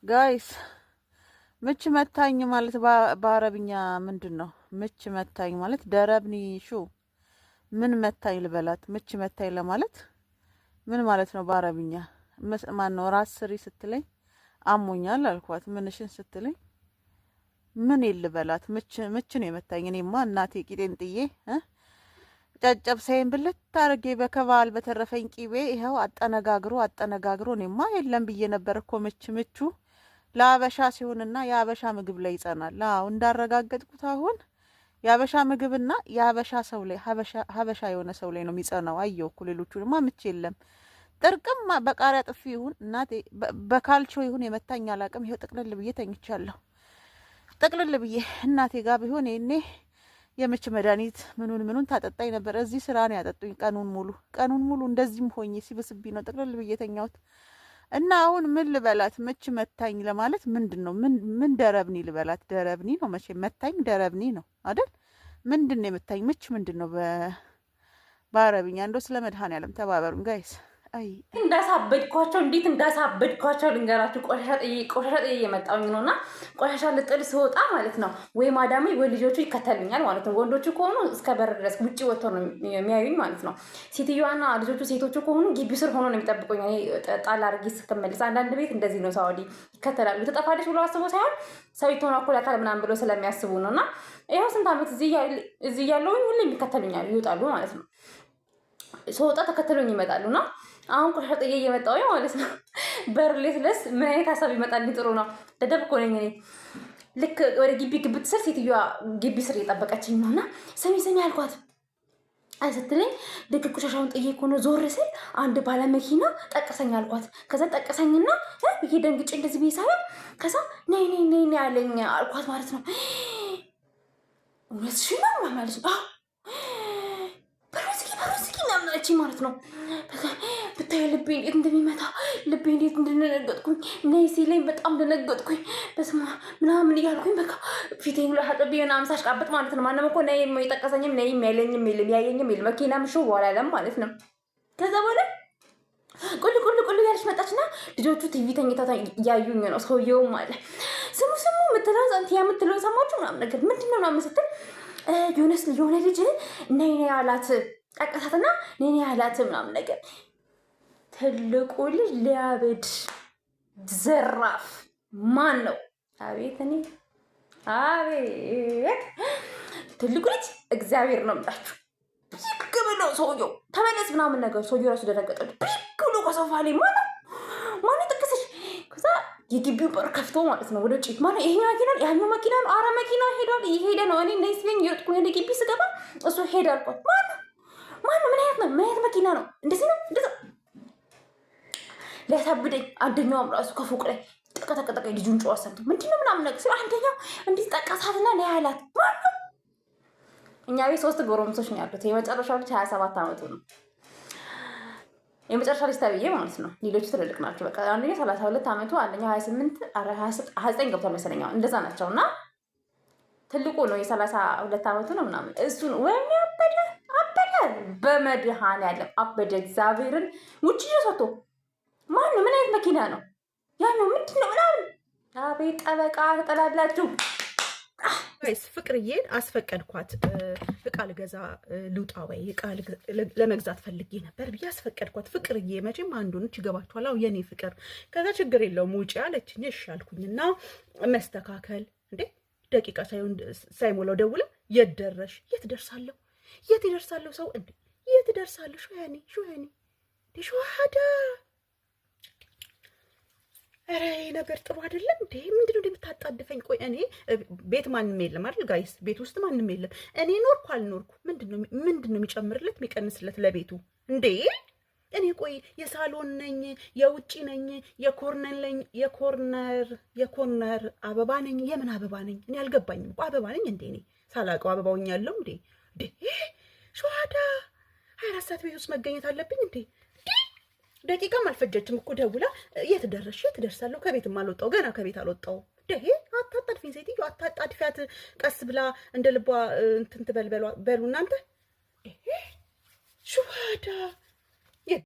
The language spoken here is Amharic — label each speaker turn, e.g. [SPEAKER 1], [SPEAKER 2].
[SPEAKER 1] ጋይስ ምች መታኝ ማለት በአረብኛ ምንድነው? ምች መታኝ ማለት ደረብኒ ሹ ምን መታኝ ልበላት? ምች መታኝ ለማለት ምን ማለት ነው በአረብኛ? ማን ነው ራስ ስሪ ስትለኝ አሞኛል አልኳት። ምንሽን ስትለኝ ምን ይልበላት? ምች ነው የመታኝ። እኔማ እናቴ ቂጤን ጥዬ ጨጨብሳይን ብልት ታርጌ በከባል በተረፈኝ ቂቤ ይኸው አጠነጋግሮ እኔማ የለም ብዬ ነበር እኮ ምቹ ለአበሻ ሲሆንና የአበሻ ምግብ ላይ ይጸናል። አዎ እንዳረጋገጥኩት አሁን የአበሻ ምግብና የአበሻ ሰው ላይ ሀበሻ የሆነ ሰው ላይ ነው የሚጸናው። አየሁ እኮ ሌሎቹንማ ምች የለም። ጥርቅም በቃሪያ ጥፊ ይሁን እናቴ በካልቾ ይሁን የመታኝ አላቅም። ይኸው ጥቅልል ብዬ ተኝቻለሁ። ጥቅልል ብዬ እናቴ ጋር ቢሆን እኔ የምች መድኃኒት ምኑን ታጠጣኝ ነበር። እዚህ ስራ ነው ያጠጡኝ ቀኑን ሙሉ እንደዚህም ሆኜ ሲብስብኝ ነው ጥቅልል ብዬ ተኛሁት። እና አሁን ምን ልበላት? ምች መታኝ ለማለት ምንድነው? ምን ደረብኒ ልበላት? ደረብኒ ነው መቼ መታኝ፣ ደረብኒ ነው አይደል? ምንድነው የመታኝ? ምች ምንድነው በአረብኛ? እንደው ስለ መድኃኔዓለም ተባበሩን ጋይስ። አይ
[SPEAKER 2] እንዳሳበድኳቸው እንዴት እንዳሳበድኳቸው ልንገራችሁ። ቆሻሻ ጥዬ እየመጣሁኝ ነውና ቆሻሻ ልጥል ስወጣ ማለት ነው ወይ ማዳሜ ወይ ልጆቹ ይከተሉኛል ማለት ነው። ወንዶቹ ከሆኑ እስከ በር ድረስ ውጭ ወጥተው ነው የሚያዩኝ ማለት ነው። ሴትዮዋና ልጆቹ ሴቶቹ ከሆኑ ግቢ ስር ሆኖ ነው የሚጠብቁኝ። እኔ ጣል አድርጌ እስክመለስ። አንዳንድ ቤት እንደዚህ ነው፣ ሳውዲ ይከተላሉ። ትጠፋለች ብሎ አስቦ ሳይሆን ሰዊቶን እኩል አካል ምናምን ብሎ ስለሚያስቡ ነው። እና ይኸው ስንት ዓመት እዚህ ያለውኝ ሁሌ የሚከተሉኛል፣ ይወጣሉ ማለት ነው። ስወጣ ተከትሎኝ ይመጣሉና አሁን ቆሻሻ ጥዬ እየመጣሁ ማለት ነው። በር ላይ ስለስ ምን አይነት ሀሳብ ይመጣልኝ? ጥሩ ነው። ደደብ እኮ ነኝ እኔ። ልክ ወደ ግቢ ግብት ስር ሴትዮዋ ግቢ ስር እየጠበቀችኝ ነው። እና ስሚ አልኳት ስትለኝ ልክ ቆሻሻውን ጥዬ እኮ ነው ዞር ስል አንድ ባለመኪና ጠቀሰኝ አልኳት። ከዛ ጠቀሰኝና ይሄ ደንግጬ እንደዚህ ቤሳ ከዛ ነይ ያለኝ አልኳት ማለት ነው። እውነትሽን ነው ማለት ነው። በሮስኪ ናምናቺ ማለት ነው። ብታይ ልቤ እንዴት እንደሚመታ ልቤ እንዴት እንደነገጥኩኝ ነይ ሲለኝ በጣም ደነገጥኩኝ። በስማ ምናምን እያልኩኝ በቃ ፊቴን ላይ ሀጠብ የሆነ አምሳሽ ቃብጥ ማለት ነው። ማንም እኮ ነይ የጠቀሰኝም ነይ ያለኝም የለም ያየኝም የለም። መኪናም ሾው በኋላ ማለት ነው። ከዛ በኋላ ቁል ያለች መጣችና ልጆቹ ቲቪ ተኝታ እያዩኝ ነው። ሰውየውም አለ ስሙ የምትለው ዛንቲያ የምትለው ሰማችሁ ምናምን ነገር ምንድን ነው ምናምን ስትል የሆነ ልጅ ነይ ያላት ጠቀሳትና ነይ ያላት ምናምን ነገር ትልቁ ልጅ ሊያብድ ዘራፍ ማን ነው? አቤት ትልቁ ልጅ እግዚአብሔር ነው የምላችሁ። ብቅ ብሎ ሰውየው ተመለስ ምናምን ነገር ሰውየው ራሱ ደነገጠ። ብቅ ብሎ ከሶፋ ላይ ማነው ጠቀሰች? ከዛ የግቢው በር ከፍቶ ማለት ነው ወደ ውጭ ማለት ይሄ መኪና ያኛው መኪና ነው። አረ መኪና ሄዷል፣ እየሄደ ነው። እኔ እንደዚህ ሲለኝ የወጥኩኝ ወደ ግቢ ስገባ እሱ ሄድ አልኳት። ማነው? ምን አይነት መኪና ነው? እንደዚህ ነው እንደዛ ሊያሳብደኝ። አንደኛውም ራሱ ከፎቅ ላይ ጠቀጠቀ ልጁን ጨዋ ሰምቶ ምንድነው ምናምን ነገር ሲል አንደኛው እንዲህ ጠቀሳትና ላይ ያላት ማነው? እኛ ቤት 3 ጎረምሶች ነው ያሉት። የመጨረሻው ልጅ 27 ዓመቱ ነው። የመጨረሻ ልጅ ተብዬ ማለት ነው። ሌሎቹ ትልልቅ ናቸው። በቃ አንደኛው 32 ዓመቱ፣ አንደኛው 29 ገብቷል መሰለኝ እንደዛ ናቸው። እና ትልቁ ነው የ32 ዓመቱ ነው ምናምን እሱን ወይኔ አበደ በመድኃኔዓለም አበደ። እግዚአብሔርን ውጭ ሰጥቶ ማነው? ምን አይነት መኪና ነው ያኛው? ምንድነው ምናምን? አቤት ጠበቃ ተጠላላችሁ
[SPEAKER 3] ወይስ ፍቅርዬን አስፈቀድኳት። እቃ ልገዛ ልውጣ ወይ እቃ ለመግዛት ፈልጌ ነበር ብዬ አስፈቀድኳት። ፍቅርዬ መቼም አንዱን ይገባችኋል። አዎ የኔ ፍቅር። ከዛ ችግር የለውም ውጪ አለችኝ። እሺ አልኩኝና መስተካከል እንዴ ደቂቃ ሳይሞላው ደውላ የት ደረሽ? የት ደርሳለሁ ሰው እንዴ የት ደርሳለሁ? ሹያኒ ሹሃዳ ኧረ ነገር ጥሩ አይደለም እንዴ። ምንድነው እንደምታጣድፈኝ? ቆይ እኔ ቤት ማንም የለም አይደል ጋይስ? ቤት ውስጥ ማንም የለም። እኔ ኖርኩ አልኖርኩ ምንድነው የሚጨምርለት የሚቀንስለት ለቤቱ እንዴ? እኔ ቆይ የሳሎን ነኝ፣ የውጪ ነኝ፣ የኮርነር አበባ ነኝ። የምን አበባ ነኝ? እኔ አልገባኝም እኮ አበባ ነኝ እንዴ? እኔ ሳላውቀው አበባውኝ ያለው እንዴ? ሸዋዳ 24 ሰዓት ቤት ውስጥ መገኘት አለብኝ እንዴ? ደቂቃም አልፈጀችም እኮ ደውላ የት ደርሳለሁ? ከቤትም አልወጣሁ፣ ገና ከቤት አልወጣሁ። ደሄ አታጣድፊኝ ሴትዮ፣ አታጣድፊያት። ቀስ ብላ እንደ ልቧ እንትን ትበል በሉ እናንተ። ሸዋዳ